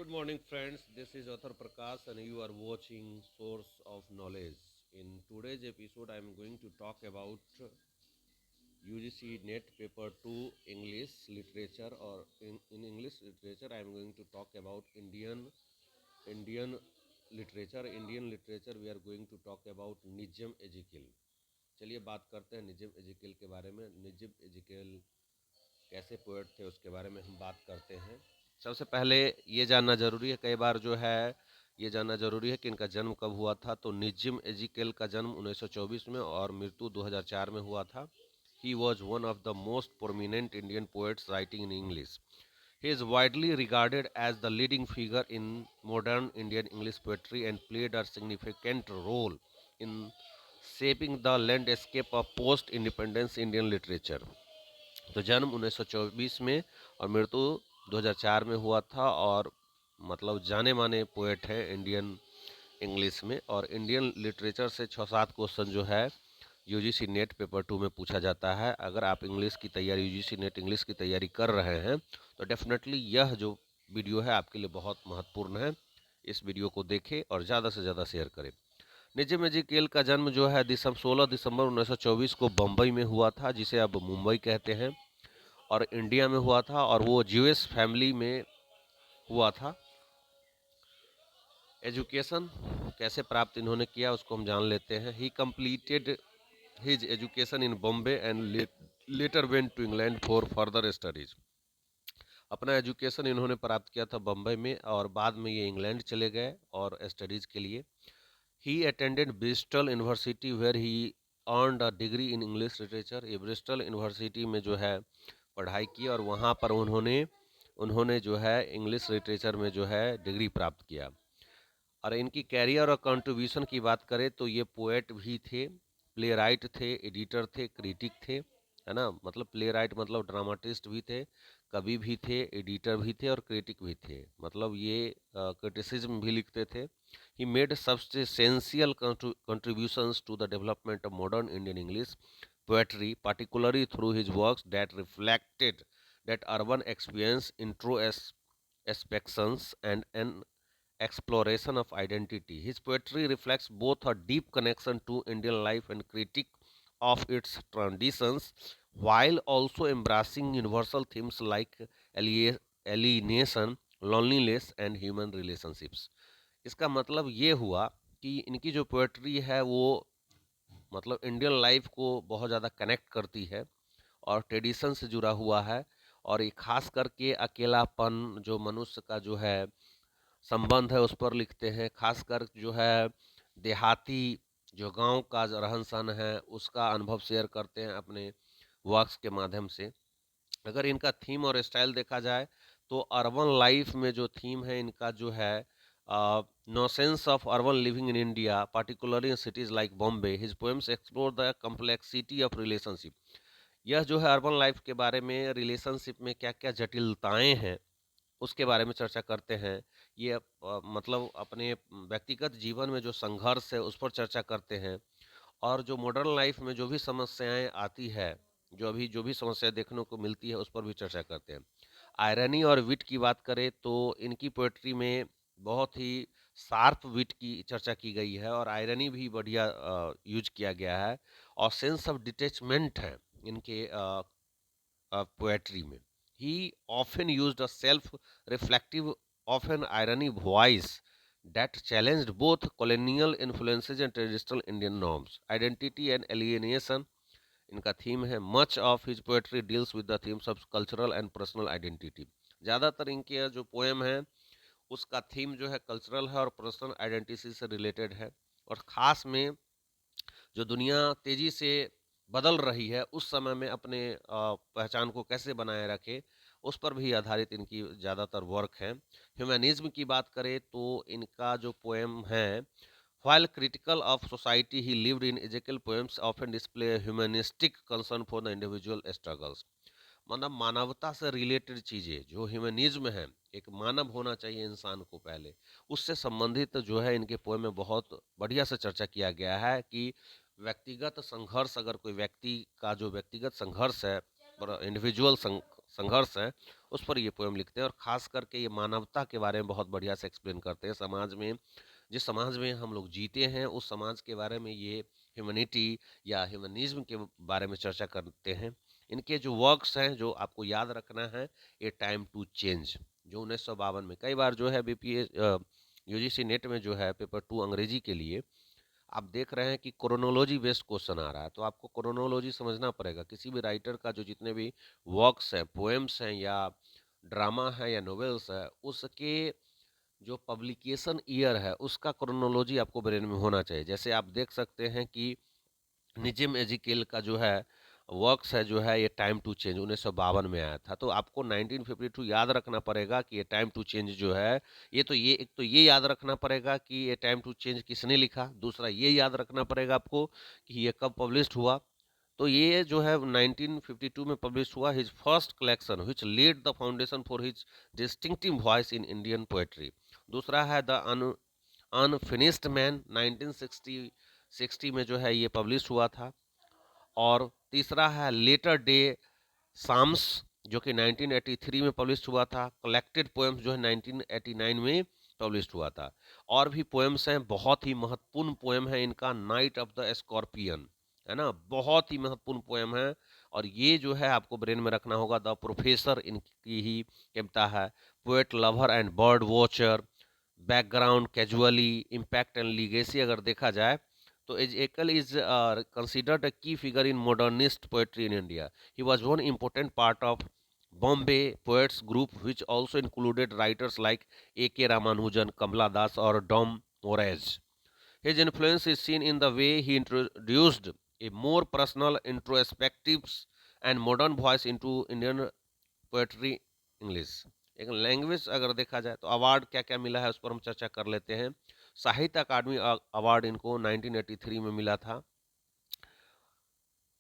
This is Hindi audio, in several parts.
Good morning, friends. This is Author Prakash, and you are watching Source of Knowledge. In today's episode, I am going to talk about UGC NET Paper 2 English Literature, or in English Literature, I am going to talk about Indian literature. Indian literature, we are going to talk about Nijam Ezekiel. चलिए बात करते हैं निजम एजिकेल के बारे में। निजम एजिकेल कैसे पोएट थे उसके बारे में हम बात करते हैं। सबसे पहले ये जानना ज़रूरी है, कई बार जो है ये जानना ज़रूरी है कि इनका जन्म कब हुआ था। तो निजम एजिकेल का जन्म 1924 में और मृत्यु 2004 में हुआ था। He was one of the most prominent Indian poets writing in English. He is widely regarded as the leading figure in modern Indian English poetry and played a significant role in shaping the landscape of post-independence Indian literature. तो जन्म 1924 में और मृत्यु 2004 में हुआ था, और मतलब जाने माने पोएट हैं इंडियन इंग्लिश में। और इंडियन लिटरेचर से 6-7 क्वेश्चन जो है यूजीसी नेट पेपर 2 में पूछा जाता है। अगर आप इंग्लिश की तैयारी, यूजीसी नेट इंग्लिश की तैयारी कर रहे हैं तो डेफिनेटली यह जो वीडियो है आपके लिए बहुत महत्वपूर्ण है। इस वीडियो को देखें और ज़्यादा से ज़्यादा शेयर करें। निजम एजिकेल का जन्म जो है 16 दिसंबर 1924 को बम्बई में हुआ था, जिसे अब मुंबई कहते हैं, और इंडिया में हुआ था, और वो ज्यूइश फैमिली में हुआ था। एजुकेशन कैसे प्राप्त इन्होंने किया उसको हम जान लेते हैं। He completed his education in Bombay and later went to England for further studies. अपना एजुकेशन इन्होंने प्राप्त किया था बम्बई में, और बाद में ये इंग्लैंड चले गए और स्टडीज़ के लिए। He attended Bristol university where he earned a degree in English literature. ये ब्रिस्टल यूनिवर्सिटी में जो है पढ़ाई की, और वहाँ पर उन्होंने उन्होंने जो है इंग्लिश लिटरेचर में जो है डिग्री प्राप्त किया। और इनकी कैरियर और कंट्रीब्यूशन की बात करें तो ये पोएट भी थे, प्ले राइट थे, एडिटर थे, क्रिटिक थे, है ना। मतलब प्ले राइट मतलब ड्रामाटिस्ट भी थे, कवि भी थे, एडिटर भी थे और क्रिटिक भी थे। मतलब ये क्रिटिसिज्म भी लिखते थे। He made substantial contributions to the development of modern Indian English poetry, particularly through his works that reflected that urban experience, introspections, and an exploration of identity. His poetry reflects both a deep connection to Indian life and critique of its traditions, while also embracing universal themes like alienation, loneliness, and human relationships. इसका मतलब ये हुआ कि इनकी जो पोएट्री है वो मतलब इंडियन लाइफ को बहुत ज़्यादा कनेक्ट करती है और ट्रेडिशन से जुड़ा हुआ है। और ये खास करके अकेलापन जो मनुष्य का जो है संबंध है उस पर लिखते हैं। खासकर जो है देहाती जो गांव का रहन सहन है उसका अनुभव शेयर करते हैं अपने वर्क्स के माध्यम से। अगर इनका थीम और स्टाइल देखा जाए तो अर्बन लाइफ में जो थीम है इनका जो है no sense of urban living in India particularly in cities like Bombay. His poems explore the complexity of relationship. यह जो है अर्बन लाइफ के बारे में, रिलेशनशिप में क्या क्या जटिलताएं हैं उसके बारे में चर्चा करते हैं। ये मतलब अपने व्यक्तिगत जीवन में जो संघर्ष है उस पर चर्चा करते हैं, और जो मॉडर्न लाइफ में जो भी समस्याएं आती है, जो भी समस्या देखने को मिलती है उस पर भी चर्चा करते हैं। आयरनी और विट की बात करें तो इनकी पोएट्री में बहुत ही शार्प विट की चर्चा की गई है, और आयरनी भी बढ़िया यूज किया गया है, और सेंस ऑफ डिटैचमेंट है इनके poetry में। He often used a self-reflective, often irony voice that challenged both colonial influences and traditional Indian norms. Identity and alienation इनका थीम है। Much of his poetry deals with the themes of cultural and personal identity. ज़्यादातर इनके जो पोएम है उसका थीम जो है कल्चरल है और पर्सनल आइडेंटिटी से रिलेटेड है। और ख़ास में जो दुनिया तेजी से बदल रही है उस समय में अपने पहचान को कैसे बनाए रखे उस पर भी आधारित इनकी ज़्यादातर वर्क है। ह्यूमनिज्म की बात करें तो इनका जो पोएम है, while critical of society he lived in, Ezekiel poems often display a humanistic concern for the individual struggles। मतलब मानवता से रिलेटेड चीज़ें जो ह्यूमनिज्म है, एक मानव होना चाहिए इंसान को पहले, उससे संबंधित जो है इनके पोएम में बहुत बढ़िया से चर्चा किया गया है कि व्यक्तिगत संघर्ष, अगर कोई व्यक्ति का जो व्यक्तिगत संघर्ष है, इंडिविजुअल संघर्ष है उस पर ये पोएम लिखते हैं, और खास करके ये मानवता के बारे में बहुत बढ़िया से एक्सप्लेन करते हैं। समाज में, जिस समाज में हम लोग जीते हैं उस समाज के बारे में ये ह्यूमैनिटी या ह्यूमनिज्म के बारे में चर्चा करते हैं। इनके जो वर्क्स हैं जो आपको याद रखना है, ए टाइम टू चेंज, जो 1952 में, कई बार जो है बीपीएस यूजीसी नेट में जो है पेपर 2 अंग्रेजी के लिए आप देख रहे हैं कि क्रोनोलॉजी बेस्ड क्वेश्चन आ रहा है, तो आपको क्रोनोलॉजी समझना पड़ेगा। किसी भी राइटर का जो जितने भी वर्क्स हैं, पोएम्स हैं या ड्रामा है या नॉवेल्स है, उसके जो पब्लिकेशन ईयर है उसका क्रोनोलॉजी आपको ब्रेन में होना चाहिए। जैसे आप देख सकते हैं कि निजिम एजिकेल का जो है वर्क्स है जो है ये टाइम टू चेंज 1952 में आया था, तो आपको 1952 याद रखना पड़ेगा कि ये टाइम टू चेंज जो है, ये तो ये एक तो ये याद रखना पड़ेगा कि ये टाइम टू चेंज किसने लिखा, दूसरा ये याद रखना पड़ेगा आपको कि ये कब पब्लिश्ड हुआ। तो ये जो है 1952 में पब्लिश हुआ, his first collection which laid the foundation for his distinctive voice in Indian poetry. दूसरा है द अनफिनिश्ड मैन 1960 में जो है ये पब्लिश हुआ था। और तीसरा है लेटर डे साम्स जो कि 1983 में पब्लिश हुआ था। कलेक्टेड पोएम्स जो है 1989 में पब्लिश हुआ था। और भी पोएम्स हैं, बहुत ही महत्वपूर्ण पोएम है इनका नाइट ऑफ द स्कॉर्पियन, है ना, बहुत ही महत्वपूर्ण पोएम है। और ये जो है आपको ब्रेन में रखना होगा। द प्रोफेसर इनकी ही कविता है। Poet lover and bird watcher, background, casually, impact and legacy अगर देखा जाए तो Ekal is considered a key figure in modernist poetry in India. He was one important part of Bombay Poets Group, which also included writers like A.K. Ramanujan, Kamala Das, or Dom Moraes. His influence is seen in the way he introduced a more personal, introspective, and modern voice into Indian poetry English. एक लैंग्वेज अगर देखा जाए तो अवार्ड क्या क्या मिला है उस पर हम चर्चा कर लेते हैं। साहित्य अकादमी अवार्ड इनको 1983 में मिला था।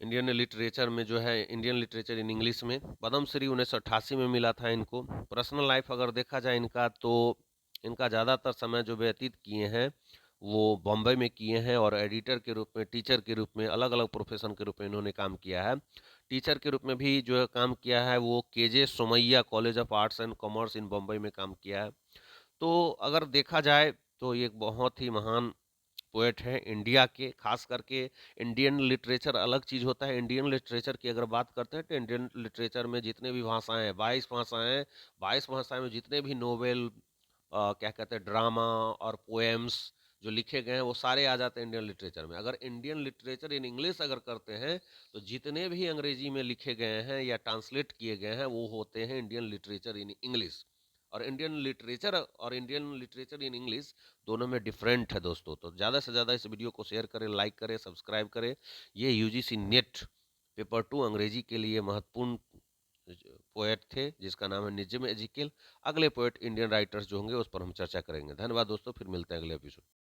इंडियन लिटरेचर में जो है इंडियन लिटरेचर इन इंग्लिश में पद्मश्री 1988 में मिला था इनको। पर्सनल लाइफ अगर देखा जाए इनका तो इनका ज़्यादातर समय जो व्यतीत किए हैं वो बॉम्बे में किए हैं, और एडिटर के रूप में, टीचर के रूप में, अलग अलग प्रोफेशन के रूप में इन्होंने काम किया है। टीचर के रूप में भी जो है काम किया है वो KJ Somaiya college of arts and commerce in Bombay में काम किया है। तो अगर देखा जाए तो ये एक बहुत ही महान पोएट हैं इंडिया के। खास करके इंडियन लिटरेचर अलग चीज़ होता है। इंडियन लिटरेचर की अगर बात करते हैं तो इंडियन लिटरेचर में जितने भी भाषाएं हैं, 22 भाषाएं हैं, 22 भाषाएं में जितने भी नोवेल, क्या कहते हैं, ड्रामा और पोएम्स जो लिखे गए हैं वो सारे आ जाते हैं इंडियन लिटरेचर में। अगर इंडियन लिटरेचर इन इंग्लिश अगर करते हैं तो जितने भी अंग्रेजी में लिखे गए हैं या ट्रांसलेट किए गए हैं वो होते हैं इंडियन लिटरेचर इन इंग्लिश। और इंडियन लिटरेचर इन इंग्लिश दोनों में डिफरेंट है दोस्तों। तो ज़्यादा से ज़्यादा इस वीडियो को शेयर करें, लाइक करें, सब्सक्राइब करें। ये यूजीसी नेट पेपर 2 अंग्रेजी के लिए महत्वपूर्ण पोएट थे जिसका नाम है निजम एजिकेल। अगले पोएट इंडियन राइटर्स जो होंगे उस पर हम चर्चा करेंगे। धन्यवाद दोस्तों, फिर मिलते हैं अगले एपिसोड।